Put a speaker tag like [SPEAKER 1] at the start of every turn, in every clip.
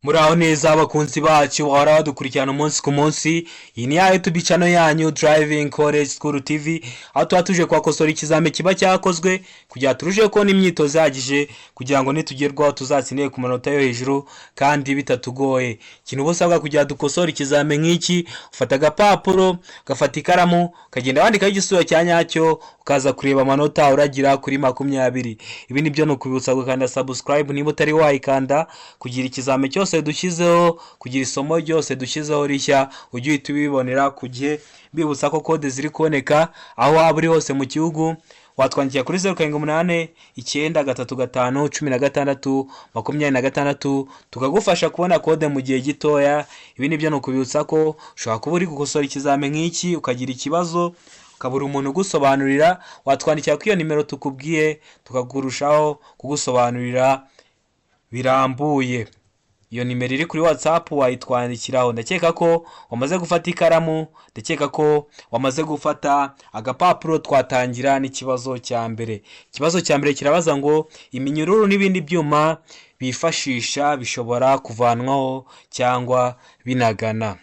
[SPEAKER 1] Muraho neza abakunzi bacu bahora badukurikirana umunsi ku munsi. Iyi ni ya YouTube channel yanyu Driving College School TV, aho tuba tuje kwakosora ikizame kiba cyakozwe kugira turusheho kubona imyitozo ihagije kugira ngo nitugerwaho tuzatsindire ku manota yo hejuru kandi bitatugoye. Ikintu busabwa kugira dukosora ikizame nk'iki, ufata agapapuro, ugafata ikaramu, ukagenda wandikaho igisubizo cya nyacyo, ukaza kureba amanota uragira kuri 20. Ibi nibyo ni ukubibutsa gukanda subscribe niba utari wayikanda, kugira ikizame cyose dushyizeho, kugira isomo ryose dushyizeho rishya ujye uhita ubibonera ku gihe. Bibutsa ko kode ziri kuboneka aho waba uri hose mu gihugu. Watwandikira kuri 0788 13 16 tukagufasha kubona kode mu gihe gitoya. Ibi nibyo ni ukubibutsa ko ushobora kuba uri gukosora ikizame nk'iki ukagira ikibazo ukabura umuntu ugusobanurira, watwandikira kuri iyo nimero tukubwiye tukagurushaho kugusobanurira birambuye. Iyo nimero iri kuri WhatsApp wayitwandikiraho. Ndakeka ko wamaze gufata ikaramu, ndakeka ko wamaze gufata agapapuro. Twatangira n'ikibazo cya mbere. Ikibazo cya mbere kirabaza ngo iminyururu n'ibindi byuma bifashisha bishobora kuvanwaho cyangwa binagana.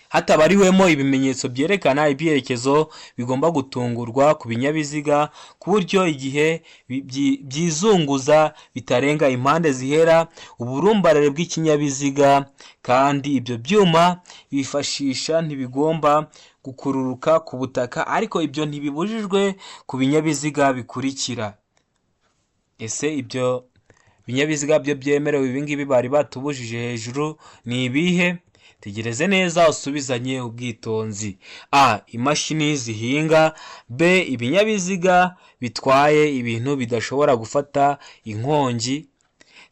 [SPEAKER 1] Hatabariwemo ibimenyetso byerekana ibyerekezo bigomba gutungurwa ku binyabiziga ku buryo igihe byizunguza bitarenga impande zihera uburumbarare bw'ikinyabiziga, kandi ibyo byuma bifashisha ntibigomba gukururuka ku butaka, ariko ibyo ntibibujijwe ku binyabiziga bikurikira. Ese ibyo binyabiziga byo byemerewe ibingibi bari batubujije hejuru ni ibihe? Tegereze neza usubizanye ubwitonzi. A. Imashini zihinga. B. Ibinyabiziga bitwaye ibintu bidashobora gufata inkongi.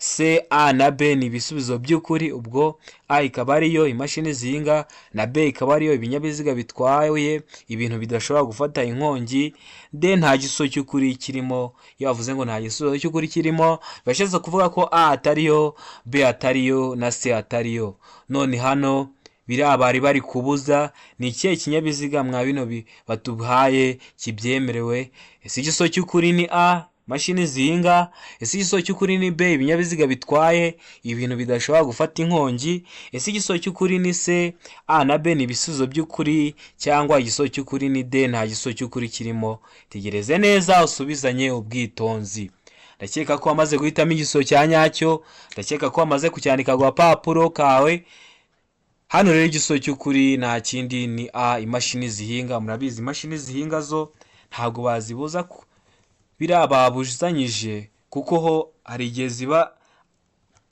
[SPEAKER 1] C. A na B ni ibisubizo by'ukuri. Ubwo A ikaba ariyo imashini zihinga na B ikaba ariyo ibinyabiziga bitwaye ibintu bidashobora gufata inkongi. D nta gisubizo cy'ukuri kirimo. Iyo bavuze ngo nta gisubizo cy'ukuri kirimo, bashatse kuvuga ko A atariyo, B atariyo na C atariyo. None hano bari kubuza ni ikihe kinyabiziga mwa bino batuhaye kibyemerewe? Ese igisubizo cy'ukuri ni A, mashini zihinga? Ese igisubizo cy'ukuri ni B, ibinyabiziga bitwaye ibintu bidashobora gufata inkongi? Ese igisubizo cy'ukuri ni C, A na B ni ibisubizo by'ukuri, cyangwa igisubizo cy'ukuri ni D, nta gisubizo cy'ukuri kirimo? Tegereze neza usubizanye ubwitonzi. Ndakeka ko wamaze guhitamo igisubizo cya nyacyo, ndakeka ko wamaze kucyandika ku gapapuro kawe. Hano rero igisubizo cy'ukuri nta kindi ni A, imashini zihinga. Murabizi imashini zihinga zo ntabwo bazibuza babuzanyije, kuko ho hari igihe ziba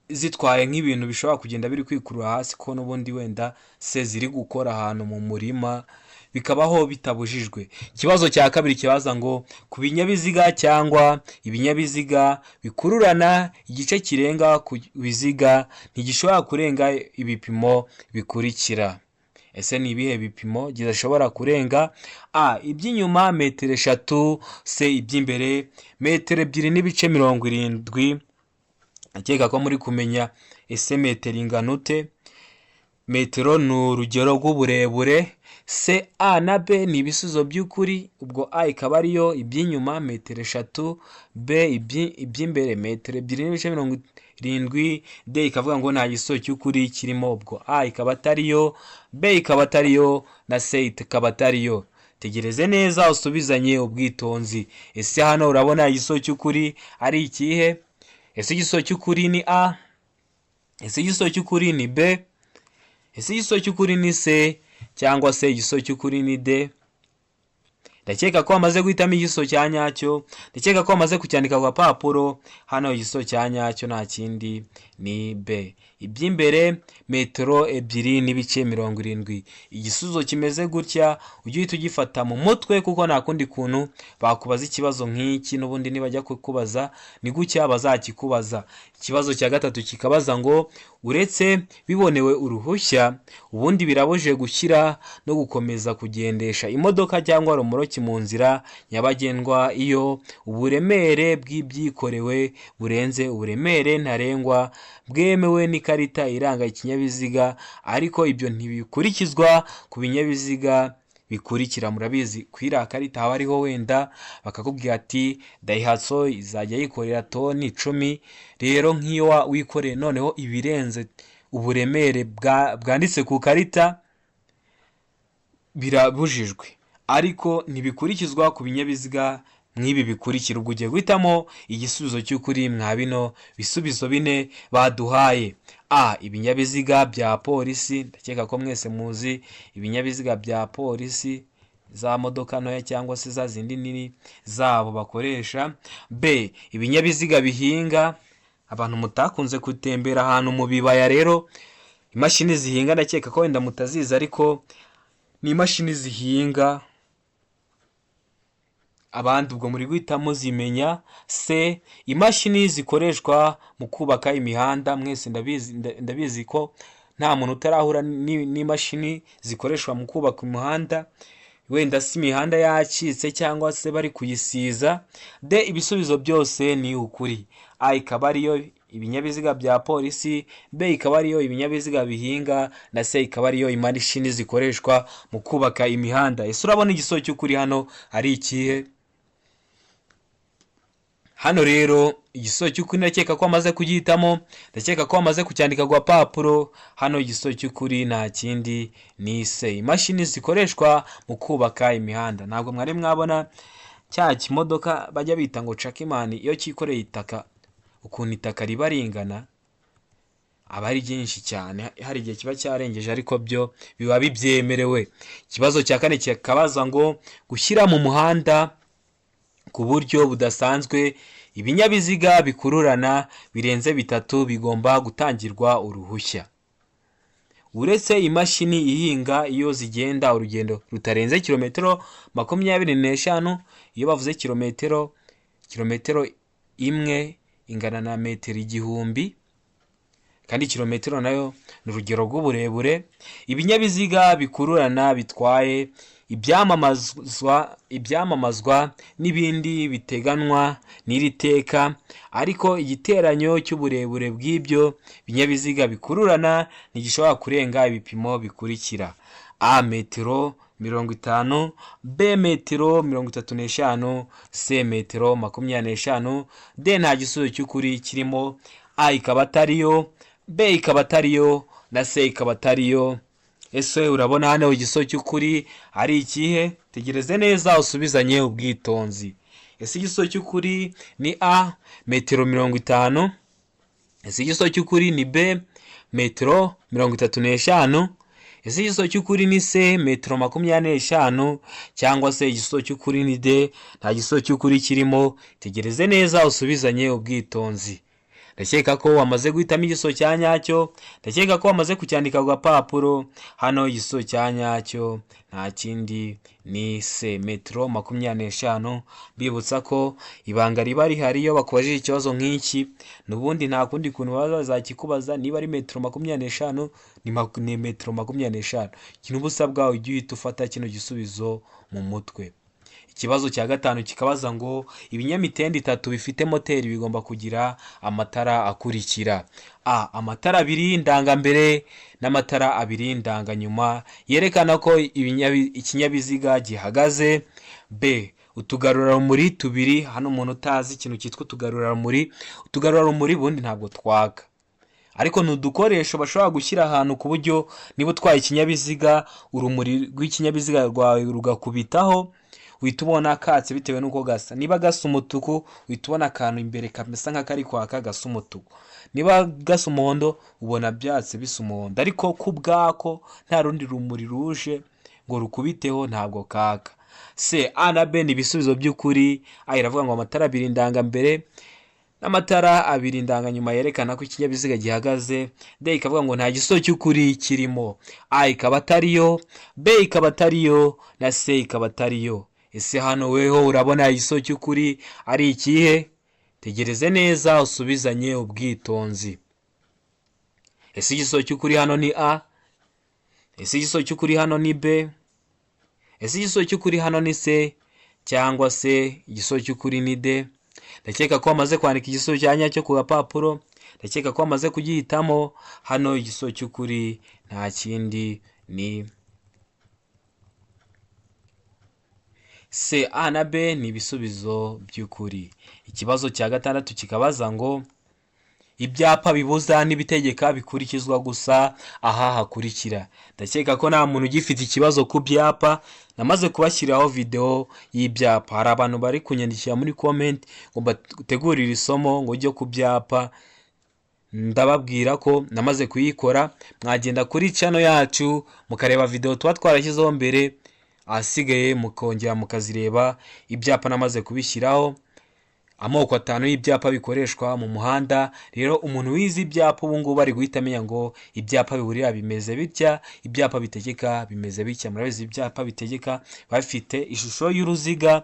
[SPEAKER 1] zitwaye nk'ibintu bishobora kugenda biri kwikurura hasi, ko n'ubundi wenda se ziri gukora ahantu mu murima bikabaho bitabujijwe. Ikibazo cya kabiri kibaza ngo ku binyabiziga cyangwa ibinyabiziga bikururana igice kirenga ku biziga ntigishobora kurenga ibipimo bikurikira. Ese ni ibihe bipimo gidashobora kurenga? A. Iby'inyuma metero 3. C. Iby'imbere metero 2.70. Akeka ko muri kumenya ese metero ingana ute? Metero ni urugero rw'uburebure. C, A na B ni ibisubizo by'ukuri. Ubwo A ikaba ariyo iby'inyuma metero 3, B iby'imbere metero 2.70, D ikavuga ngo nta gisubizo cy'ukuri kirimo. Ubwo A ikaba atariyo, B ikaba atariyo na C ikaba atariyo. Tegereze neza usubizanye ubwitonzi. Ese hano urabona igisubizo cy'ukuri ari ikihe? Ese igisubizo cy'ukuri ni A? Ese igisubizo cy'ukuri ni B? Ese igisubizo cy'ukuri ni C, cyangwa se igisubizo cy'ukuri ni D? Ndakeka ko wamaze guhitamo igisubizo cya nyacyo, ndakeka ko wamaze kucyandika ku gapapuro. Hano igisubizo cya nyacyo nta kindi ni B, iby'imbere metero 2.70. Igisubizo kimeze gutya ujye uhita ugifata mu mutwe, kuko nta kundi kuntu bakubaza ikibazo nk'iki. N'ubundi nibajya kukubaza ni gutya bazakikubaza. Ikibazo cya gatatu kikabaza ngo uretse bibonewe uruhushya ubundi birabujije gushyira no gukomeza kugendesha imodoka cyangwa romoroki mu nzira nyabagendwa iyo uburemere bw'ibyikorewe burenze uburemere ntarengwa bwemewe n'ikarita iranga ikinyabiziga, ariko ibyo ntibikurikizwa ku binyabiziga bikurikira. Murabizi kuri iriya karita haba hariho wenda bakakubwira ati Daihatsu izajya yikorera toni 10. Rero nk'iyo wikoreye noneho ibirenze uburemere bwanditse ku karita birabujijwe, ariko ntibikurikizwa ku binyabiziga nk'ibi bikurikira. Ubwo ugiye guhitamo igisubizo cy'ukuri mwa bino bisubizo bine baduhaye. Ibinyabiziga bya polisi, ndakeka ko mwese muzi ibinyabiziga bya polisi, za modoka ntoya cyangwa se za zindi nini zabo bakoresha. B, ibinyabiziga bihinga, abantu mutakunze gutembera ahantu mu bibaya, rero imashini zihinga ndakeka ko wenda mutazizi, ariko ni imashini zihinga, abandi ubwo muri guhitamo zimenya. C, imashini zikoreshwa mu kubaka imihanda. Mwese ndabizi ko nta muntu utarahura n'imashini zikoreshwa mu kubaka umuhanda, wenda si imihanda yacitse cyangwa se bari kuyisiza. D, ibisubizo byose ni ukuri. A ikaba ariyo ibinyabiziga bya polisi, B ikaba ariyo ibinyabiziga bihinga, na C ikaba ariyo imashini zikoreshwa mu kubaka imihanda. Ese urabona igisubizo cy'ukuri hano ari ikihe? Hano rero igisubizo cy'ukuri ndakeka ko wamaze kugihitamo, ndakeka ko wamaze kucyandika ku papuro. Hano igisubizo cy'ukuri nta kindi ni C, imashini zikoreshwa mu kubaka imihanda. Ntabwo mwari mwabona cya kimodoka bajya bita ngo cakimani, iyo cyikoreye itaka, ukuntu itaka riba ringana, aba ari byinshi cyane, hari igihe kiba cyarengeje, ariko byo biba bibyemerewe. Ikibazo cya kane kikabaza ngo gushyira mu muhanda ku buryo budasanzwe ibinyabiziga bikururana birenze 3 bigomba gutangirwa uruhushya. Uretse imashini ihinga, iyo zigenda urugendo rutarenze kilometero 25, iyo bavuze kilometero imwe ingana na metero 1000, kandi kilometero nayo ni urugero rw'uburebure. Ibinyabiziga bikururana bitwaye ibyamamazwa n'ibindi biteganwa n'iri teka, ariko igiteranyo cy'uburebure bw'ibyo binyabiziga bikururana ntigishobora kurenga ibipimo bikurikira: A metero 50, B metero 35, C metero 25. D nta gisubizo cy'ukuri kirimo. A ikaba atariyo, B ikaba atariyo, na C ikaba atariyo. Ese urabona hano igisubizo cy'ukuri ari ikihe? Tegereze neza usubizanye ubwitonzi. Ese igisubizo cy'ukuri ni A metero 50? Ese igisubizo cy'ukuri ni B metero 35? Ese igisubizo cy'ukuri ni C metero 25? Cyangwa se igisubizo cy'ukuri ni D nta gisubizo cy'ukuri kirimo? Tegereze neza usubizanye ubwitonzi. Ndakeka ko wamaze guhitamo igisubizo cya nyacyo, ndakeka ko wamaze kucyandika ku gapapuro. Hano igisubizo cya nyacyo nta kindi ni C metero 25. Bibutsa ko ibanga riba rihari iyo bakubajije ikibazo nk'iki, n'ubundi nta kundi kuntu bazakikubaza. Niba ari metero 25 ni metero 25. Ikintu ubusabwa ujye uhita ufata kino gisubizo mu mutwe. Ikibazo cya gatanu kikabaza ngo ibinyamitende 3 bifite moteri bigomba kugira amatara akurikira: A, amatara 2 ndangambere n'amatara 2 ndanganyuma yerekana ko ikinyabiziga gihagaze. B, utugarurarumuri 2. Hano umuntu utazi ikintu cyitwa utugarurarumuri bundi ntabwo twaka, ariko ni udukoresho bashobora gushyira ahantu ku buryo niba utwaye ikinyabiziga, urumuri rw'ikinyabiziga rwawe rugakubitaho, uhita ubona katse bitewe n'uko gasa. Niba gasa umutuku uhita ubona akantu imbere kamesa nk'akari kwaka gasa umutuku, niba gasa umuhondo ubona byatse bisa umuhondo, ariko ku bwako nta rundi rumuri ruje ngo rukubiteho ntabwo kaka. C, A na B ni ibisubizo by'ukuri. A iravuga ngo amatara 2 ndangambere n'amatara 2 ndanganyuma yerekana ko ikinyabiziga gihagaze. D ikavuga ngo nta gisubizo cy'ukuri kirimo. A ikaba atariyo, B ikaba atariyo, na C ikaba atariyo. Ese hano weho urabona igisubizo cy'ukuri ari ikihe? Tegereze neza usubizanye ubwitonzi. Ese igisubizo cy'ukuri hano ni A? Ese igisubizo cy'ukuri hano ni B? Ese igisubizo cy'ukuri hano ni C? Cyangwa se igisubizo cy'ukuri ni D? Ndakeka ko wamaze kwandika igisubizo cya nyacyo ku gapapuro, ndakeka ko wamaze kugihitamo. Hano igisubizo cy'ukuri nta kindi ni C, A na B ni ibisubizo by'ukuri. Ikibazo cya gatandatu kikabaza ngo ibyapa bibuza n'ibitegeka bikurikizwa gusa aha hakurikira. Ndakeka ko nta muntu ugifite ikibazo ku byapa, namaze kubashyiraho video y'ibyapa. Hari abantu bari kunyandikira muri comment ngo bategurire isomo ngo ujye ku byapa, ndababwira ko namaze kuyikora. Mwagenda kuri channel yacu mukareba video tuba twarashyizeho mbere, ahasigaye mukongera mukazireba. Ibyapa namaze kubishyiraho, amoko 5 y'ibyapa bikoreshwa mu muhanda. Rero umuntu wize ibyapa ubu ngubu ari guhita amenya ngo ibyapa biburira bimeze bitya, ibyapa bitegeka bimeze bitya. Murabizi ibyapa bitegeka bafite ishusho y'uruziga,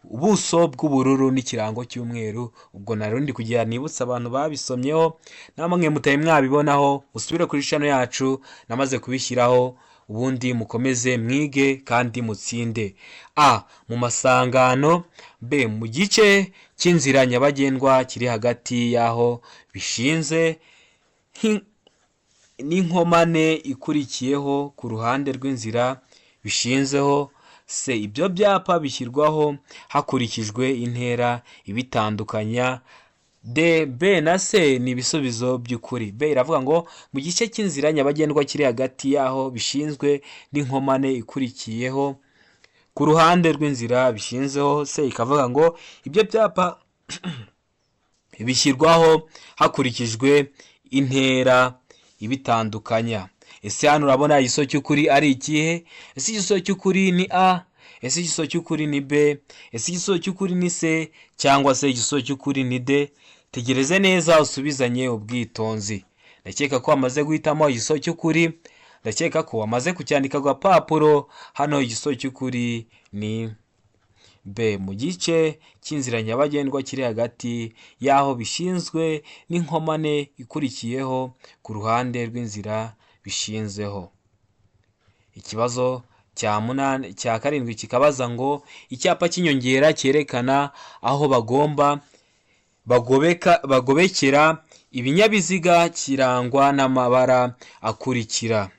[SPEAKER 1] ubuso bw'ubururu n'ikirango cy'umweru. Ubwo narundi kugira nibutsa abantu babisomyeho, namwe mutaye mwabibonaho, usubire kuri channel yacu namaze kubishyiraho, ubundi mukomeze mwige kandi mutsinde. A, mu masangano. B, mu gice cy'inzira nyabagendwa kiri hagati yaho bishinze n'inkomane ikurikiyeho ku ruhande rw'inzira bishinzeho. C, ibyo byapa bishyirwaho hakurikijwe intera ibitandukanya. D, B na C ni ibisubizo by'ukuri. B iravuga ngo mu gice cy'inzira nyabagendwa kiri hagati yaho bishinzwe n'inkomane ikurikiyeho ku ruhande rw'inzira bishinzeho. C ikavuga ngo ibyo byapa bishyirwaho hakurikijwe intera ibitandukanya. Ese hano urabona igiso cy'ukuri ari ikihe? Ese igiso cy'ukuri ni A? Ese igiso cy'ukuri ni B? Ese igiso cy'ukuri ni C? Cyangwa se igiso cy'ukuri ni D? Tegereze neza usubizanye ubwitonzi. Ndakeka ko wamaze guhitamo igiso cy'ukuri, ndakeka ko wamaze kucyandika ku gapapuro. Hano igiso cy'ukuri ni B, mu gice cy'inzira nyabagendwa kiri hagati yaho bishinzwe n'inkomane ikurikiyeho ku ruhande rw'inzira bishinzeho. Ikibazo cya karindwi kikabaza ngo icyapa cy'inyongera cyerekana aho bagobekera ibinyabiziga kirangwa n'amabara akurikira.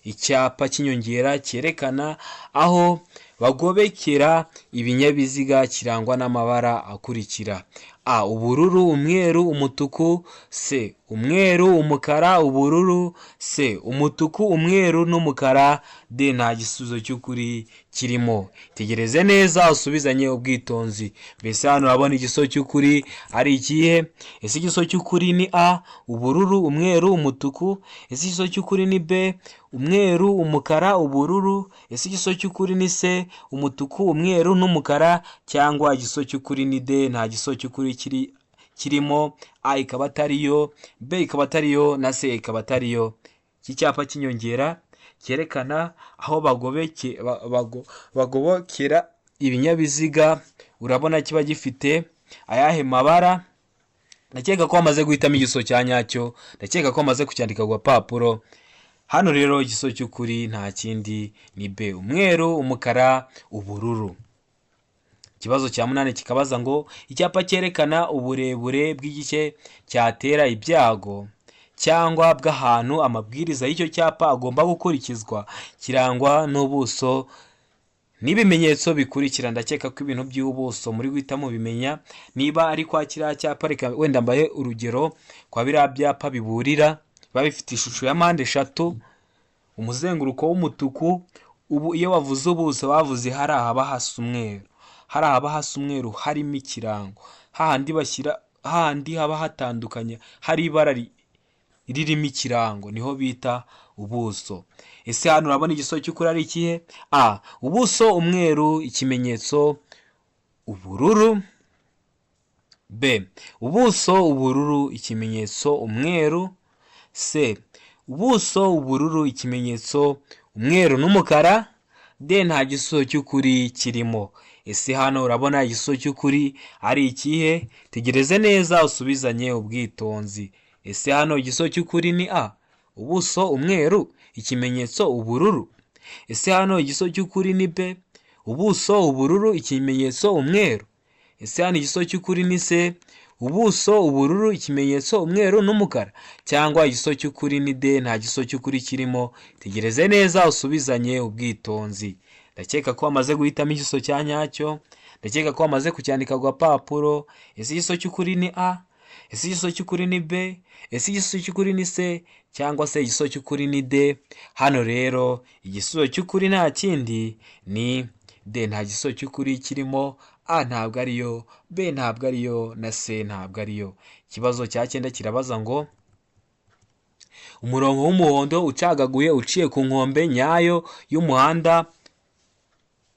[SPEAKER 1] Icyapa cy'inyongera cyerekana aho bagobekera ibinyabiziga kirangwa n'amabara akurikira. A, ubururu, umweru, umutuku. C, umweru, umukara, ubururu. C, umutuku, umweru n'umukara. D, nta gisubizo cy'ukuri kirimo. Tegereze neza usubizanye ubwitonzi. Mbese hano urabona igiso cy'ukuri ari ikihe? Ese igiso cy'ukuri ni A, ubururu, umweru, umutuku. Ese igiso cy'ukuri ni B, umweru, umukara, ubururu. Ese igiso cy'ukuri ni C, umutuku, umweru n'umukara. Cyangwa igiso cy'ukuri ni D, nta giso cy'ukuri kirimo. A ikaba atariyo, B ikaba atariyo, na C ikaba atariyo. Iki cyapa cy'inyongera cyerekana aho bagobokera ibinyabiziga, urabona kiba gifite ayahe mabara? Ndakeka ko wamaze guhitamo igiso cya nyacyo, ndakeka ko wamaze kucyandika ku gapapuro. Hano rero igiso cy'ukuri nta kindi ni B, umweru, umukara, ubururu. Ikibazo cya 8 kikabaza ngo icyapa cyerekana uburebure bw'igice cyatera ibyago cyangwa bw'ahantu amabwiriza y'icyo cyapa agomba gukurikizwa kirangwa n'ubuso n'ibimenyetso bikurikira. Ndakeka ko ibintu by'ubuso muri guhita mu bimenya. Niba ari kwa kiriya cyapa, reka wenda mbaye urugero kwa biriya byapa biburira, bifite ishusho ya mpande 3, umuzenguruko w'umutuku. Ubu iyo bavuze ubuso bavuze hari ahaba hasa umweru, hari ahaba hasa umweru harimo ikirango, hahandi haba hatandukanye hari ibara ririmo ikirango, niho bita ubuso. Ese hano urabona igiso cy'ukuri ari ikihe? A, ubuso, umweru, ikimenyetso ubururu. B, ubuso, ubururu, ikimenyetso umweru. C, ubuso, ubururu, ikimenyetso umweru n'umukara. D, nta giso cy'ukuri kirimo. Ese hano urabona igiso cy'ukuri ari ikihe? Tegereze neza usubizanye ubwitonzi. Ese hano igiso cy'ukuri ni A, ubuso, umweru, ikimenyetso ubururu. Ese hano igiso cy'ukuri ni B, ubuso, ubururu, ikimenyetso umweru. Ese hano igiso cy'ukuri ni C, ubuso, ubururu, ikimenyetso umweru n'umukara. Cyangwa igiso cy'ukuri ni D, nta giso cy'ukuri kirimo. Tegereze neza usubizanye ubwitonzi. ndakeka ko wamaze guhitamo igiso cya nyacyo, ndakeka ko wamaze kucyandika ku gapapuro. Ese igiso cy'ukuri ni A? Ese igiso cy'ukuri ni B? Ese igiso cy'ukuri ni C? Cyangwa se igiso cy'ukuri ni D? Hano rero igisubizo cy'ukuri nta kindi ni D. Nta giso cy'ukuri kirimo. A ntabwo ariyo, B ntabwo ariyo, na C ntabwo ariyo. Ikibazo cya 9 kirabaza ngo umurongo w'umuhondo ucagaguye uciye ku nkombe nyayo y'umuhanda,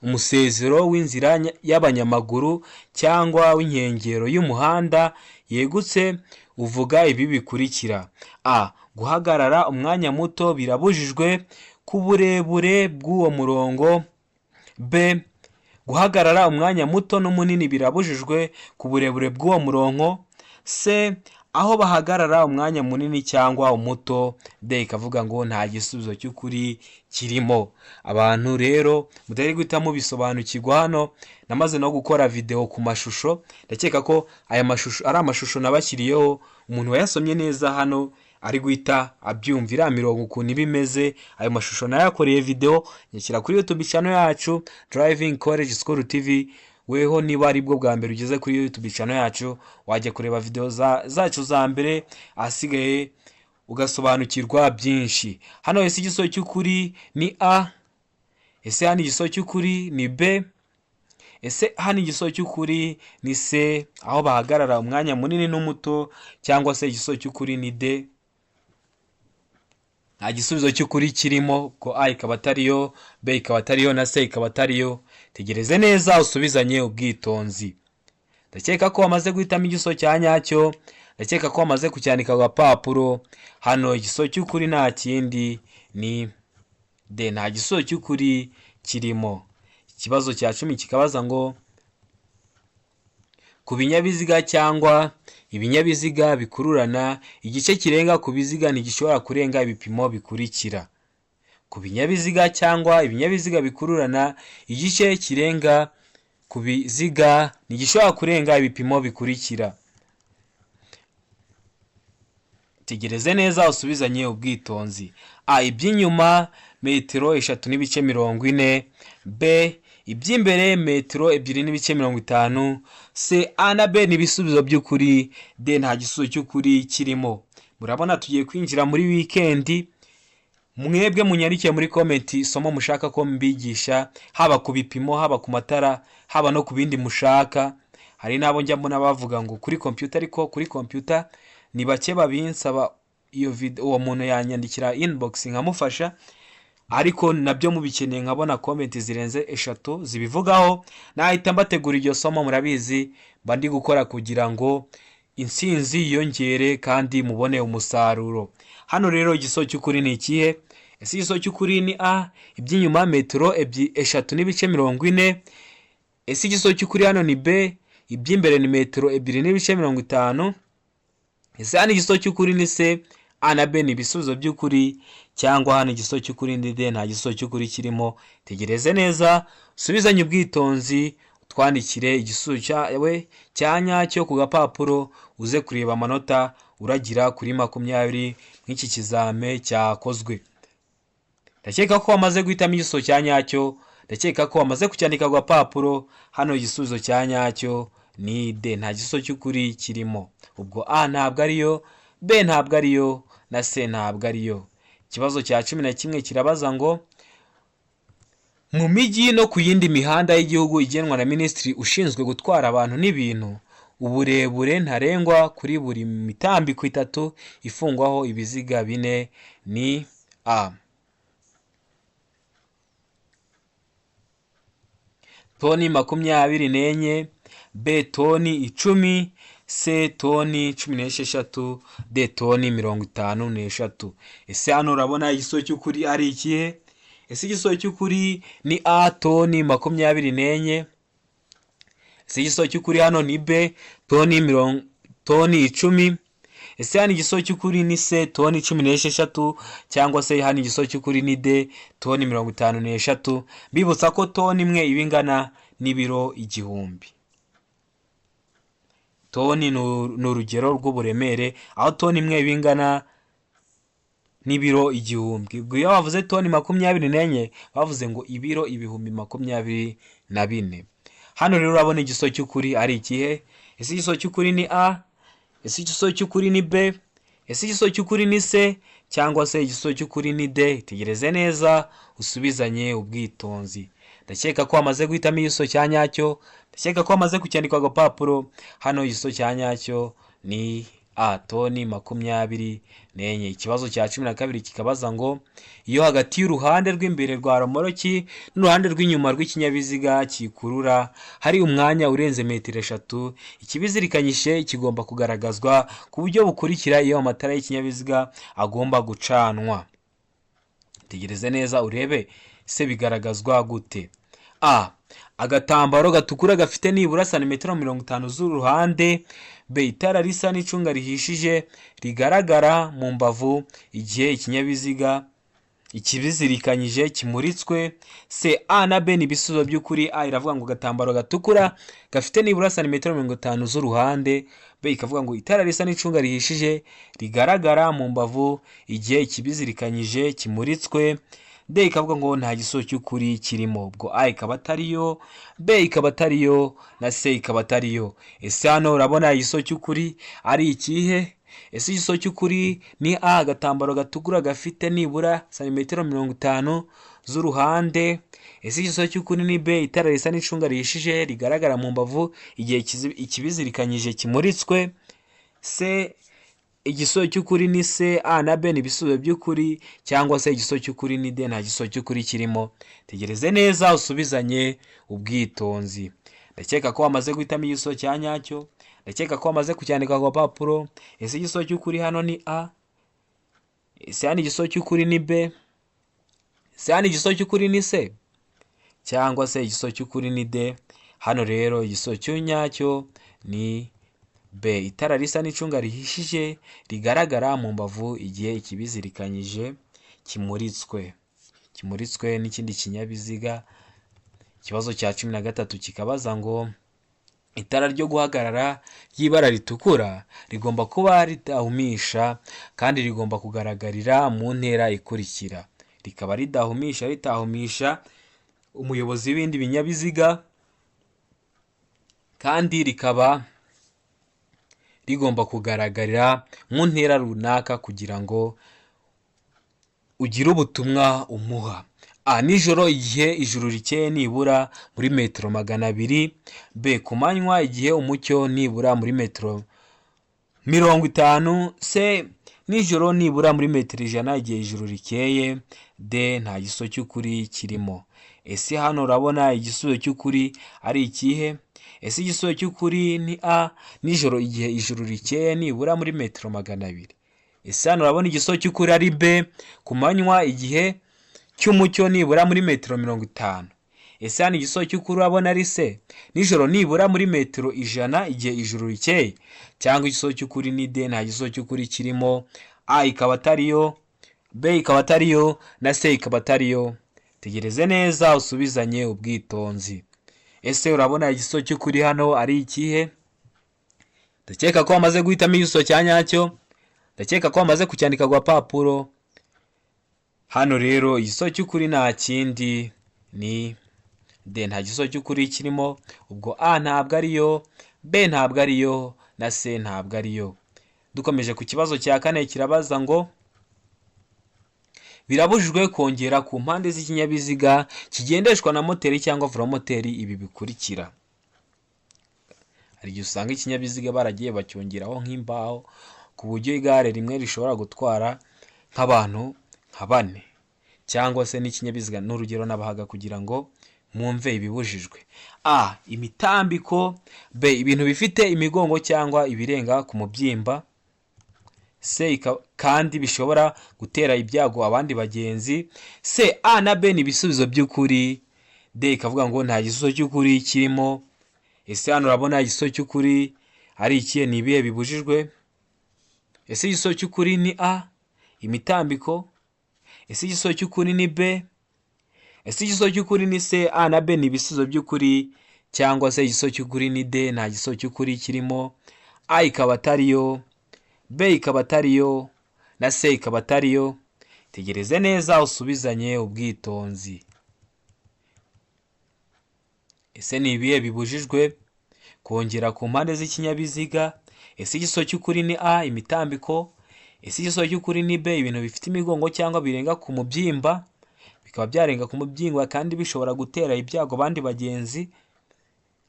[SPEAKER 1] umusezero w'inzira y'abanyamaguru cyangwa w'inkengero y'umuhanda yegutse uvuga ibi bikurikira. A. Guhagarara umwanya muto birabujijwe ku burebure bw'uwo murongo. B. Guhagarara umwanya muto n'umunini birabujijwe ku burebure bw'uwo murongo. C. Aho bahagarara umwanya munini cyangwa umuto. D ikavuga ngo nta gisubizo cy'ukuri kirimo. Abantu rero mutari guhita mubisobanukirwa, hano namaze no gukora video ku mashusho. Ndakeka ko aya mashusho ari amashusho nabashyiriyeho, umuntu wayasomye neza hano ari guhita abyumvira mirongo ukuntu bimeze. Ayo mashusho nayakoreye video nyishyira kuri YouTube channel yacu Driving College School TV. Weho niba ari bwo bwa mbere ugeze kuri YouTube channel yacu, wajya kureba video zacu za mbere, asigaye ugasobanukirwa byinshi. Hano ese igiso cy'ukuri ni A? Ese hano igiso cy'ukuri ni B? Ese hano igiso cy'ukuri ni C, aho bahagarara umwanya munini n'umuto, cyangwa se igiso cy'ukuri ni D? Nta gisubizo cy'ukuri kirimo, ko A ikaba atariyo, B ikaba atariyo, na C ikaba atariyo. Tegereze neza usubizanye ubwitonzi. Ndakeka ko wamaze guhitamo igiso cya nyacyo, ndakeka ko wamaze kucyandika ku gapapuro. Hano igiso cy'ukuri nta kindi ni D. Nta giso cy'ukuri kirimo. Ikibazo cya 10 kikabaza ngo ku binyabiziga cyangwa ibinyabiziga bikururana, igice kirenga ku biziga ntigishobora kurenga ibipimo bikurikira. Ku binyabiziga cyangwa ibinyabiziga bikururana, igice kirenga ku biziga ntigishobora kurenga ibipimo bikurikira. Tegereze neza usubizanye ubwitonzi. A. Iby'inyuma metero 3.40. B. Iby'imbere metero 2.50. C. A na B ni ibisubizo by'ukuri. D nta gisubizo cy'ukuri kirimo. Murabona tugiye kwinjira muri weekend. Mwebwe munyarikiye muri comment isomo mushaka ko mbigisha, haba ku bipimo, haba ku matara, haba no ku bindi mushaka. Hari nabo njya mbona bavuga ngo kuri computer, ariko kuri computer ni bake babinsaba iyo video, uwo muntu yanyandikira inbox nkamufasha, ariko nabyo mubikeneye nkabona comment zirenze 3 zibivugaho, nahita mbategura iryo somo. Murabizi mba ndi gukora kugira ngo insinzi yiyongere kandi mubone umusaruro. Hano rero igiso cy'ukuri ni ikihe? Ese igiso cy'ukuri ni A. Iby'inyuma metero 3.40. Ese igiso cy'ukuri hano ni B. Iby'imbere ni metero 2.50. Ese hano igiso cy'ukuri ni C. A na B ni ibisubizo by'ukuri, cyangwa hano igiso cy'ukuri ni D? Nta giso cy'ukuri kirimo. Tegereze neza usubizanye ubwitonzi, twandikire igisubizo cyawe cya nyacyo ku gapapuro, uze kureba amanota uragira kuri 20 nk'iki kizame cyakozwe. Ndakeka ko wamaze guhitamo igiso cya nyacyo, ndakeka ko wamaze kucyandika ku gapapuro. Hano igisubizo cya nyacyo ni D. Nta giso cy'ukuri kirimo. Ubwo A ntabwo ariyo, B ntabwo ariyo, na C ntabwo ariyo. Ikibazo cya 11 kirabaza ngo mu mijyi no ku yindi mihanda y'igihugu igenwa na Minisitiri ushinzwe gutwara abantu n'ibintu, uburebure ntarengwa kuri buri mitambiko 3 ifungwaho ibiziga 4 ni A. Toni 24. B. Toni 10. C. Toni 16. D. Toni 53. Ese hano urabona igiso cy'ukuri ari ikihe? Ese igiso cy'ukuri ni A. Toni 24. Ese igiso cy'ukuri hano ni B. Toni 10. Ese hano igiso cy'ukuri ni C. Toni 16, cyangwa se hano igiso cy'ukuri ni D. Toni 53. Bibutsa ko toni imwe ibingana n'ibiro 1000. Toni ni urugero rw'uburemere, aho toni imwe ibingana n'ibiro igihumbi. Ubwo iyo bavuze toni 24 bavuze ngo ibiro ibihumbi 24. Hano rero urabona igiso cy'ukuri ari ikihe? Ese igiso cy'ukuri ni A? Ese igiso cy'ukuri ni B? Ese igiso cy'ukuri ni C? Cyangwa se igiso cy'ukuri ni D? Tegereze neza usubizanye ubwitonzi. Ndakeka ko wamaze guhitamo igiso cya nyacyo, ndakeka ko wamaze kucyandika agapapuro. Hano igiso cya nyacyo ni A, toni 24. Ikibazo cya 12 kikabaza ngo iyo hagati y'uruhande rw'imbere rwa romoroki n'uruhande rw'inyuma rw'ikinyabiziga kikurura hari umwanya urenze metero 3, ikibizirikanyije kigomba kugaragazwa ku buryo bukurikira iyo amatara y'ikinyabiziga agomba gucanwa. Tegereze neza urebe se bigaragazwa gute. A, agatambaro gatukura gafite nibura santimetero 50 z'uruhande. B, itara risa n'icunga rihishije rigaragara mu mbavu igihe ikinyabiziga ikibizirikanyije kimuritswe. C, A na B ni ibisubizo by'ukuri. A iravuga ngo agatambaro gatukura gafite nibura santimetero 50 z'uruhande. B ikavuga ngo itara risa n'icunga rihishije rigaragara mu mbavu igihe ikibizirikanyije kimuritswe. D ikavuga ngo nta giso cy'ukuri kirimo. Ubwo A ikaba atariyo, B ikaba atariyo, na C ikaba atariyo. Ese hano urabona igiso cy'ukuri ari ikihe? Ese igiso cy'ukuri ni A, agatambaro gatukura gafite nibura santimetero 50 z'uruhande. Ese igiso cy'ukuri ni B, itara risa n'icunga rihishije rigaragara mu mbavu igihe ikibizirikanyije kimuritswe. C, igiso cy'ukuri ni C. A na B ni ibisubizo by'ukuri, cyangwa se igiso cy'ukuri ni D, nta giso cy'ukuri kirimo. Tegereze neza usubizanye ubwitonzi. Ndakeka ko wamaze guhitamo igiso cya nyacyo, ndakeka ko wamaze kucyandika ku gapapuro. Ese igiso cy'ukuri hano ni A? Ese hano igiso cy'ukuri ni B? Ese hano igiso cy'ukuri ni C? Cyangwa se igiso cy'ukuri ni D? Hano rero igiso cy'unyacyo ni B, itara risa n'icunga rihishije rigaragara mu mbavu igihe ikibizirikanyije kimuritswe n'ikindi kinyabiziga. Ikibazo cya 13 kikabaza ngo itara ryo guhagarara ry'ibara ritukura rigomba kuba ridahumisha kandi rigomba kugaragarira mu ntera ikurikira. Rikaba ritahumisha umuyobozi w'ibindi binyabiziga, kandi rikaba rigomba kugaragarira mu ntera runaka kugira ngo ugire ubutumwa umuha. A, nijoro igihe ijuru rikeye nibura muri metero 200. B, ku manywa igihe umucyo nibura muri metero 50. C, nijoro nibura muri metero 100 igihe ijuru rikeye. D, nta giso cy'ukuri kirimo. Ese hano urabona igisubizo cy'ukuri ari ikihe? Ese igisubizo cy'ukuri ni A, nijoro igihe ijuru rikeye nibura muri metero 200. Ese hano urabona igisubizo cy'ukuri ari B, ku manywa igihe cy'umucyo nibura muri metero 50. Ese hano igisubizo cy'ukuri urabona ari C, nijoro nibura muri metero 100 igihe ijuru rikeye. Cyangwa igisubizo cy'ukuri ni D, nta gisubizo cy'ukuri kirimo. A ikaba atariyo, B ikaba atariyo, na C ikaba atariyo. Tegereze neza usubizanye ubwitonzi. Ese urabona igiso cy'ukuri hano ari ikihe? Ndakeka ko wamaze guhitamo igiso cya nyacyo, ndakeka ko wamaze kucyandika ku gapapuro. Hano rero igiso cy'ukuri nta kindi ni D, nta giso cy'ukuri kirimo. Ubwo A ntabwo ariyo, B ntabwo ariyo, na C ntabwo ariyo. Dukomeje ku kibazo cya 4 kirabaza ngo birabujijwe kongera ku mpande z'ikinyabiziga kigendeshwa na moteri cyangwa velomoteri ibi bikurikira. Hari igihe usanga ikinyabiziga baragiye bacyongeraho nk'imbaho ku buryo igare rimwe rishobora gutwara nk'abantu nka 4, cyangwa se n'ikinyabiziga n'urugero nabahaga kugira ngo mwumve ibibujijwe. A, imitambiko. B, ibintu bifite imigongo cyangwa ibirenga ku mubyimba. C, kandi bishobora gutera ibyago abandi bagenzi. C, A na B ni ibisubizo by'ukuri. D ikavuga ngo nta gisubizo cy'ukuri kirimo. Ese hano urabona igisubizo cy'ukuri ari ikihe? Ni ibihe bibujijwe? Ese igisubizo cy'ukuri ni A, imitambiko? Ese igisubizo cy'ukuri ni B? Ese igisubizo cy'ukuri ni C? A na B ni ibisubizo by'ukuri, cyangwa se igisubizo cy'ukuri ni D, nta gisubizo cy'ukuri kirimo. A ikaba atariyo, B ikaba atariyo, na C ikaba atariyo. Tegereze neza usubizanye ubwitonzi. Ese ni ibihe bibujijwe kongera ku mpande z'ikinyabiziga? Ese igisozo cy'ukuri ni A, imitambiko? Ese igisozo cy'ukuri ni B, ibintu bifite imigongo cyangwa birenga ku mubyimba, bikaba byarenga ku mubyimba kandi bishobora gutera ibyago abandi bagenzi,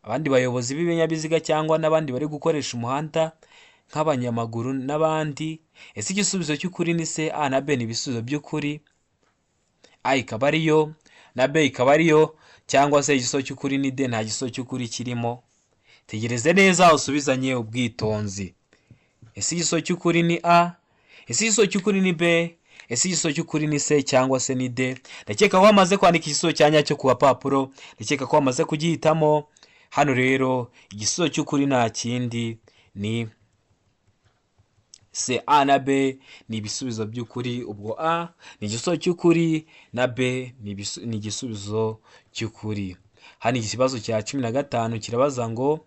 [SPEAKER 1] abandi bayobozi b'ibinyabiziga cyangwa n'abandi bari gukoresha umuhanda nk'abanyamaguru n'abandi? Ese igisubizo cy'ukuri ni C, A na B ni ibisubizo by'ukuri, A ikaba ariyo na B ikaba ariyo, cyangwa se igisubizo cy'ukuri ni D, nta gisubizo cy'ukuri kirimo? Tegereze neza usubizanye ubwitonzi. Ese igisubizo cy'ukuri ni A? Ese igisubizo cy'ukuri ni B? Ese igisubizo cy'ukuri ni C cyangwa se ni D? Ndakeka ko wamaze kwandika igisubizo cya nyacyo ku gapapuro, ndakeka ko wamaze kugihitamo. Hano rero igisubizo cy'ukuri nta kindi ni C. A na B ni ibisubizo by'ukuri. Ubwo A ni igisubizo cy'ukuri na B ni igisubizo cy'ukuri. Hano ikibazo cya 15 kirabaza ngo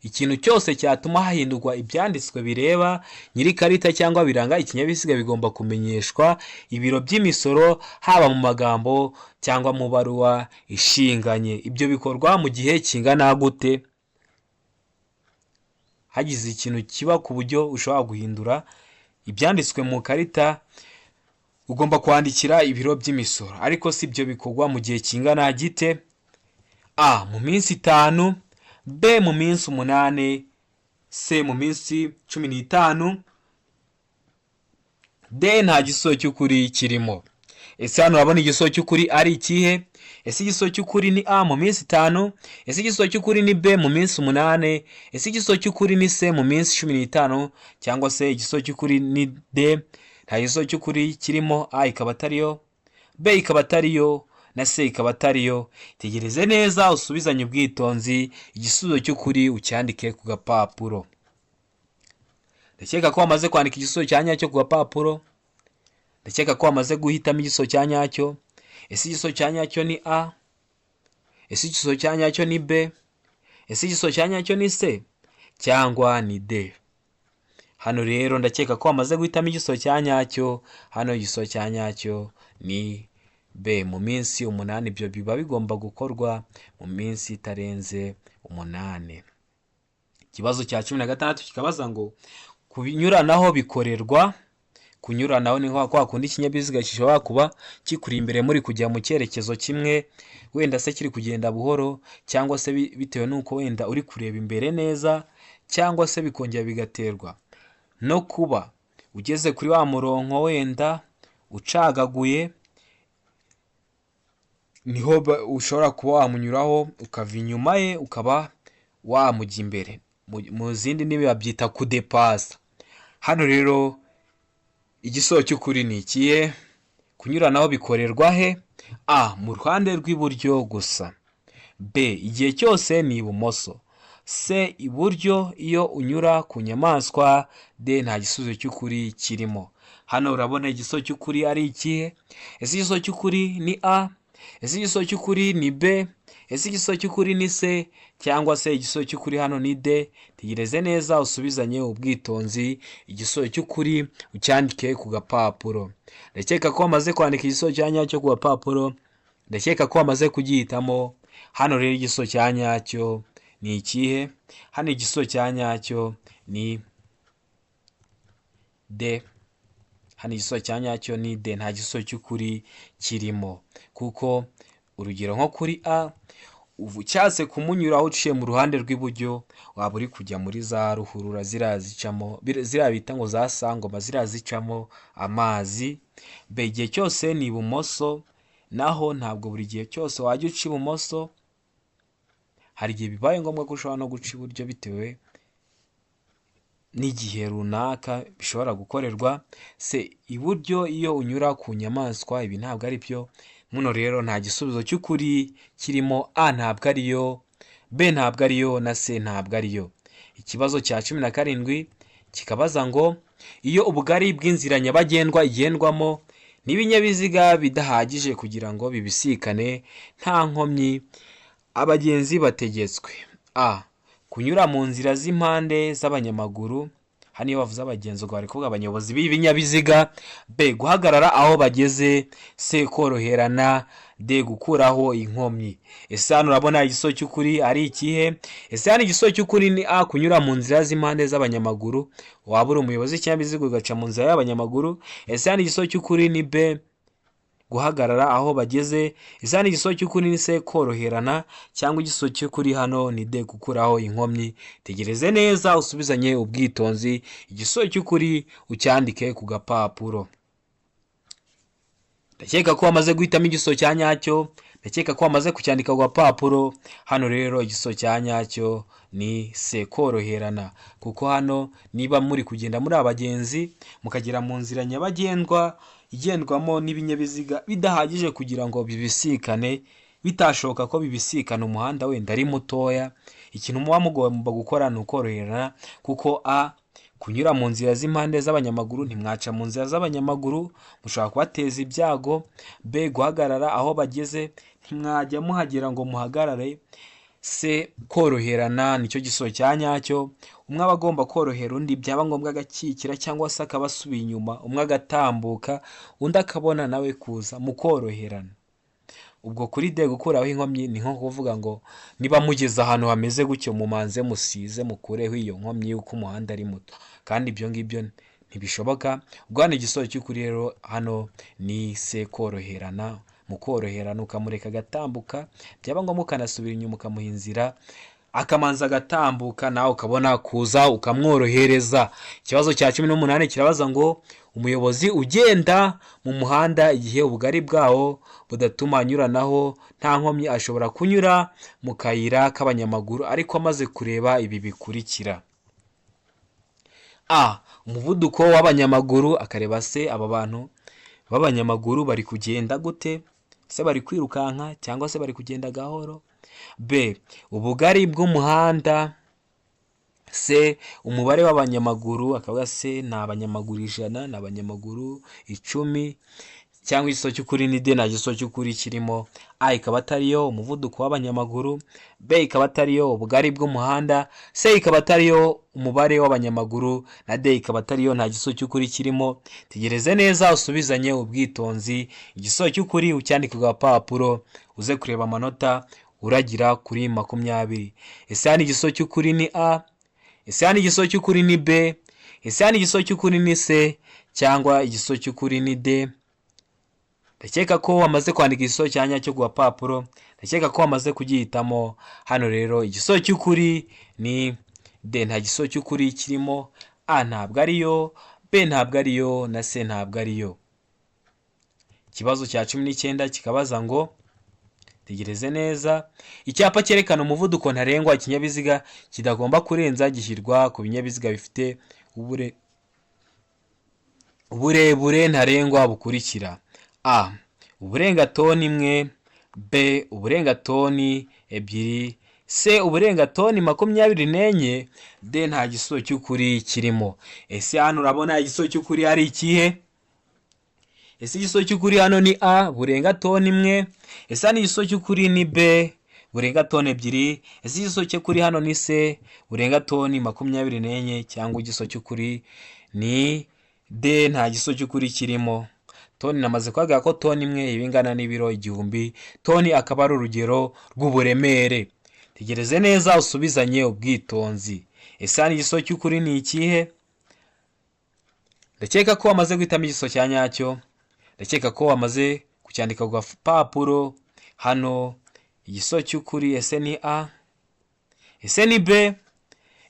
[SPEAKER 1] ikintu cyose cyatuma hahindurwa ibyanditswe bireba nyir'ikarita cyangwa biranga ikinyabiziga bigomba kumenyeshwa ibiro by'imisoro, haba mu magambo cyangwa mu baruwa ishinganye. Ibyo bikorwa mu gihe kingana gute? Hagize ikintu kiba ku buryo ushobora guhindura ibyanditswe mu karita, ugomba kwandikira ibiro by'imisoro, ariko si ibyo bikorwa mu gihe kingana gite? A, mu minsi 5, B mu minsi 8, C mu minsi 15, D nta gisubizo cy'ukuri kirimo. Ese hano urabona igisubizo cy'ukuri ari ikihe? Ese igisubizo cy'ukuri ni A mu minsi 5? Ese igisubizo cy'ukuri ni B mu minsi 8? Ese igisubizo cy'ukuri ni C mu minsi 15? Cyangwa se igisubizo cy'ukuri ni D, nta gisubizo cy'ukuri kirimo? A ikaba atariyo, B ikaba atariyo na C ikaba atariyo. Tegereze neza usubizanye ubwitonzi, igisubizo cy'ukuri ucyandike ku gapapuro. Ndakeka ko wamaze kwandika igisubizo cya nyacyo ku gapapuro, ndakeka ko wamaze guhitamo igisubizo cya nyacyo. Ese igisubizo cya nyacyo ni A? Ese igisubizo cya nyacyo ni B? Ese igisubizo cya nyacyo ni C cyangwa ni D? Hano rero ndakeka ko wamaze guhitamo igisubizo cya nyacyo. Hano igisubizo cya nyacyo ni B, mu minsi 8. Ibyo biba bigomba gukorwa mu minsi itarenze 8. Ikibazo cya 16 kikabaza ngo kunyuranaho bikorerwa. Kunyuranaho ni kwa kundi ikinyabiziga gishobora kuba kikuri imbere muri kujya mu cyerekezo kimwe, wenda se kiri kugenda buhoro, cyangwa se bitewe n'uko wenda uri kureba imbere neza, cyangwa se bikongera bigaterwa no kuba ugeze kuri wa murongo wenda ucagaguye, niho ushobora kuba wamunyuraho ukava inyuma ye ukaba wamujya imbere. Mu zindi ndimi babyita kudepasa. Hano rero igisubizo cy'ukuri ni ikihe? Kunyuranaho bikorerwa he? A, mu ruhande rw'iburyo gusa. B, igihe cyose ni ibumoso. C, iburyo iyo unyura ku nyamaswa. D, nta gisubizo cy'ukuri kirimo. Hano urabona igisubizo cy'ukuri ari ikihe? Ese igisubizo cy'ukuri ni A? Ese igisubizo cy'ukuri ni B? Ese igisubizo cy'ukuri ni C cyangwa se igisubizo cy'ukuri hano ni D? Tegereze neza usubizanye ubwitonzi, igisubizo cy'ukuri ucyandike ku gapapuro. Ndakeka ko wamaze kwandika igisubizo cya nyacyo ku gapapuro, ndakeka ko wamaze kugihitamo. Hano rero igisubizo cya nyacyo ni ikihe? Hano igisubizo cya nyacyo ni D. Hano igisubizo cya nyacyo ni D, nta gisubizo cy'ukuri kirimo. Kuko urugero nko kuri A, ucyatse kumunyuraho uciye mu ruhande rw'iburyo, waba uri kujya muri za ruhurura ziriya bita ngo za sangoma, ziriya zicamo amazi. B, igihe cyose ni ibumoso, naho ntabwo buri gihe cyose wajya uca ibumoso, hari igihe bibaye ngombwa ko ushobora no guca iburyo bitewe n'igihe runaka bishobora gukorerwa. C, iburyo iyo unyura ku nyamaswa. Ibi ntabwo ari byo. Muno rero nta gisubizo cy'ukuri kirimo. A ntabwo ariyo, B ntabwo ariyo na C ntabwo ariyo. Ikibazo cya 17 kikabaza ngo iyo ubugari bw'inzira nyabagendwa igendwamo n'ibinyabiziga bidahagije kugira ngo bibisikane nta nkomyi, abagenzi bategetswe: A, kunyura mu nzira z'impande z'abanyamaguru. hano iyo bavuze abagenzi ubwo bari kuvuga abayobozi b'ibinyabiziga. B, guhagarara aho bageze. C, koroherana. D, gukuraho inkomyi. Ese hano urabona igisubizo cy'ukuri ari ikihe? Ese hano igisubizo cy'ukuri ni A, kunyura mu nzira z'impande z'abanyamaguru. Waba uri umuyobozi w'ikinyabiziga ugaca mu nzira y'abanyamaguru. Ese hano igisubizo cy'ukuri ni B, guhagarara aho bageze. Ese hano igisubizo cy'ukuri ni C, koroherana, cyangwa igisubizo cy'ukuri hano ni D, gukuraho inkomyi? Tegereze neza usubizanye ubwitonzi, igisubizo cy'ukuri ucyandike ku gapapuro. Ndakeka ko wamaze guhitamo igisubizo cya nyacyo, ndakeka ko wamaze kucyandika ku gapapuro. Hano rero igisubizo cya nyacyo ni C, koroherana, kuko hano niba muri kugenda muri abagenzi mukagera mu nzira nyabagendwa igendwamo n'ibinyabiziga bidahagije kugira ngo bibisikane, bitashoboka ko bibisikana umuhanda wenda ari mutoya, ikintu muba mugomba gukora ni ukoroherana, kuko A, kunyura mu nzira z'impande z'abanyamaguru, ntimwaca mu nzira z'abanyamaguru, mushobora kubateza ibyago. B, guhagarara aho bageze, ntimwajya muhagera ngo muhagarare. C, koroherana nicyo gisubizo cya nyacyo. Umwe aba agomba korohera undi, byaba ngombwa agakikira cyangwa se akaba asubiye inyuma, umwe agatambuka undi akabona nawe kuza, mu koroherana. Ubwo kuri D, gukuraho inkomyi, ni nko kuvuga ngo niba mugeze ahantu hameze gutyo, mumanze musize mukureho iyo nkomyi y'uko umuhanda ari muto, kandi ibyo ngibyo ntibishoboka. Ubwo hano igisubizo cy'ukuri rero hano ni C, koroherana. Mu koroherana ukamureka agatambuka, byaba ngombwa ukanasubira inyuma ukamuha inzira akamanza agatambuka, nawe ukabona kuza ukamworohereza. Ikibazo cya 18 kirabaza ngo umuyobozi ugenda mu muhanda igihe ubugari bwawo budatuma anyuranaho nta nkomyi ashobora kunyura mu kayira k'abanyamaguru ariko amaze kureba ibi bikurikira. A, umuvuduko w'abanyamaguru, akareba se aba bantu b'abanyamaguru bari kugenda gute, se bari kwirukanka cyangwa se bari kugenda gahoro. B, ubugari bw'umuhanda. C, umubare w'abanyamaguru, akavuga se ni abanyamaguru 100, ni abanyamaguru 10, cyangwa igisubizo cy'ukuri ni D, nta gisubizo cy'ukuri kirimo. A, ikaba atariyo umuvuduko w'abanyamaguru. B, ikaba atariyo ubugari bw'umuhanda. C, ikaba atariyo umubare w'abanyamaguru, na D, ikaba atariyo, nta gisubizo cy'ukuri kirimo. Tegereze neza usubizanye ubwitonzi, igisubizo cy'ukuri ucyandika ku gapapuro, uze kureba amanota uragira kuri 20. Ese hano igisubizo cy'ukuri ni A, ese hano igisubizo cy'ukuri ni B, ese hano igisubizo cy'ukuri ni C, cyangwa igisubizo cy'ukuri ni D? Ndakeka ko wamaze kwandika igisubizo cya nyacyo ku gapapuro, ndakeka ko wamaze kugihitamo. Hano rero igisubizo cy'ukuri ni D, nta gisubizo cy'ukuri kirimo. A ntabwo ariyo, B ntabwo ariyo, na C ntabwo ariyo. Ikibazo cya 19 kikabaza ngo, tegereze neza, icyapa cyerekana umuvuduko ntarengwa ikinyabiziga kidagomba kurenza gishyirwa ku binyabiziga bifite uburebure ntarengwa bukurikira. A, uburenga toni 1. B, uburenga toni 2. C, uburenga toni 24. D, nta gisubizo cy'ukuri kirimo. Ese hano urabona igisubizo cy'ukuri ari ikihe? Ese igisubizo cy'ukuri hano ni A, burenga toni 1. Ese hano igisubizo cy'ukuri ni B, burenga toni 2. Ese igisubizo cy'ukuri hano ni C, burenga toni 24, cyangwa igisubizo cy'ukuri ni D, nta gisubizo cy'ukuri kirimo. Toni namaze kwaga ko toni 1 ibingana n'ibiro 1000. Toni akaba ari urugero rw'uburemere. Tegereze neza usubizanye ubwitonzi. Ese hano igisubizo cy'ukuri ni ikihe? Ndakeka ko wamaze guhitamo igisubizo cya nyacyo, ndakeka ko wamaze kucyandika ku gapapuro. Hano igisubizo cy'ukuri ese ni A, ese ni B,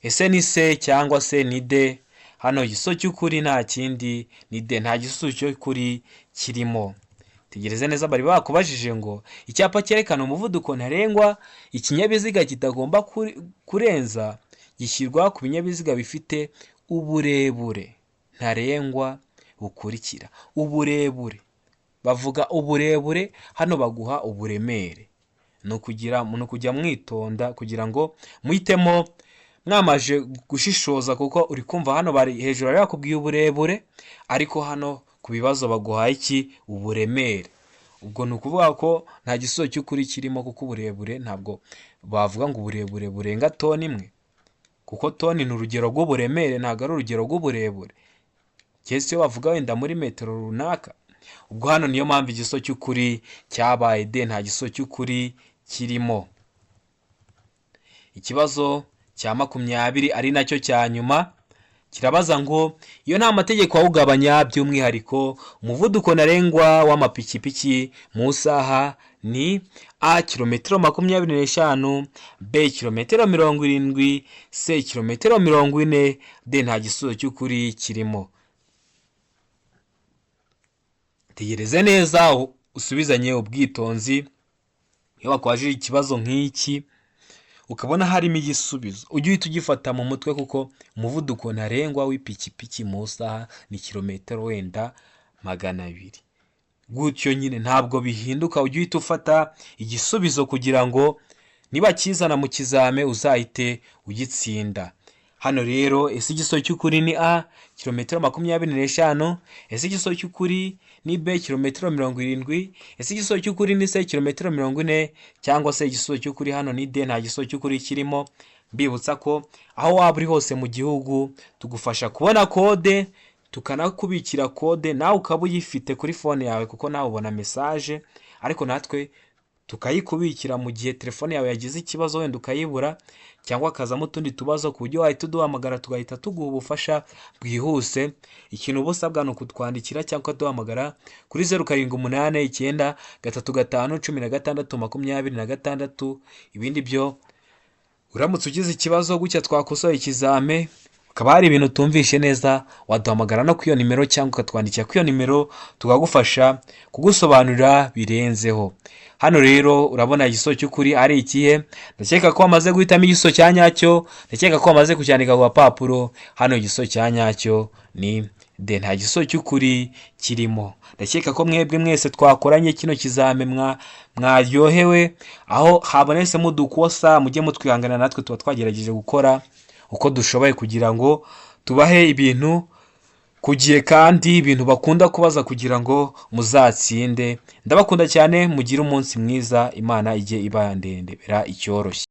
[SPEAKER 1] ese ni C, cyangwa se ni D? Hano igisubizo cy'ukuri nta kindi ni D, nta gisubizo cy'ukuri kirimo. Tegereze neza, bari bakubajije ngo icyapa cyerekana umuvuduko ntarengwa ikinyabiziga kitagomba kurenza gishyirwa ku binyabiziga bifite uburebure ntarengwa bukurikira. Uburebure, bavuga uburebure, hano baguha uburemere. No kujya mwitonda kugira ngo muhitemo mwamaje gushishoza, kuko uri kumva hano bari hejuru ari bakubwiye uburebure, ariko hano ku bibazo baguhaye iki? Uburemere. Ubwo ni ukuvuga ko nta gisubizo cy'ukuri kirimo, kuko uburebure ntabwo bavuga ngo uburebure burenga toni 1, kuko toni ni urugero rw'uburemere, ntabwo ari urugero rw'uburebure. Cyese iyo bavuga wenda muri metero runaka, ubwo hano niyo mpamvu igiso cy'ukuri cyabaye D, nta giso cy'ukuri kirimo. Ikibazo cya 20 ari nacyo cya nyuma kirabaza ngo iyo nta mategeko awugabanya, by'umwihariko umuvuduko ntarengwa w'amapikipiki mu saha ni A kilometero 25, B kilometero 70, C kilometero 40, D nta gisubizo cy'ukuri kirimo. Tegereze neza usubizanye ubwitonzi. Iyo bakwajije ikibazo nk'iki ukabona harimo igisubizo, ujye uhita ugifata mu mutwe, kuko umuvuduko ntarengwa w'ipikipiki mu saha ni kilometero wenda 200. Gutyo nyine ntabwo bihinduka, ujye uhita ufata igisubizo kugira ngo niba kizana mu kizame uzahite ugitsinda. Hano rero ese igiso cy'ukuri ni A kilometero 25, ese igiso cy'ukuri ni B kilometero 70, ese igiso cy'ukuri ni C kilometero 40, cyangwa se igiso cy'ukuri hano ni D nta giso cy'ukuri kirimo. Mbibutsa ko aho waba uri hose mu gihugu tugufasha kubona kode, tukanakubikira kode nawe ukaba uyifite kuri phone yawe, kuko nawe ubona message, ariko natwe tukayikubikira mu gihe telefone yawe yagize ikibazo wenda ukayibura, cyangwa akazamo utundi tubazo, ku buryo wahita uduhamagara tugahita tuguha ubufasha bwihuse. Ikintu uba usabwa ni ukutwandikira cyangwa duhamagara kuri 0789351626. ibindi byo uramutse ugize ikibazo gutya twakosoye ikizame ukaba hari ibintu utumvishe neza, waduhamagara no kuri iyo nimero cyangwa ukatwandikira kuri iyo nimero tukagufasha kugusobanurira birenzeho. Hano rero urabona igiso cy'ukuri ari ikihe? Ndakeka ko wamaze guhitamo igiso cya nyacyo, ndakeka ko wamaze kucyandika ku papuro. Hano igiso cya nyacyo ni D, nta giso cy'ukuri kirimo. Ndakeka ko mwebwe mwese twakoranye kino kizame mwaryohewe, aho habonetsemo udukosa mujye mutwihangana, natwe tuba twagerageje gukora uko dushoboye kugira ngo tubahe ibintu ku gihe, kandi ibintu bakunda kubaza kugira ngo muzatsinde. Ndabakunda cyane, mugire umunsi mwiza, Imana ijye ibandendera icyoroshye.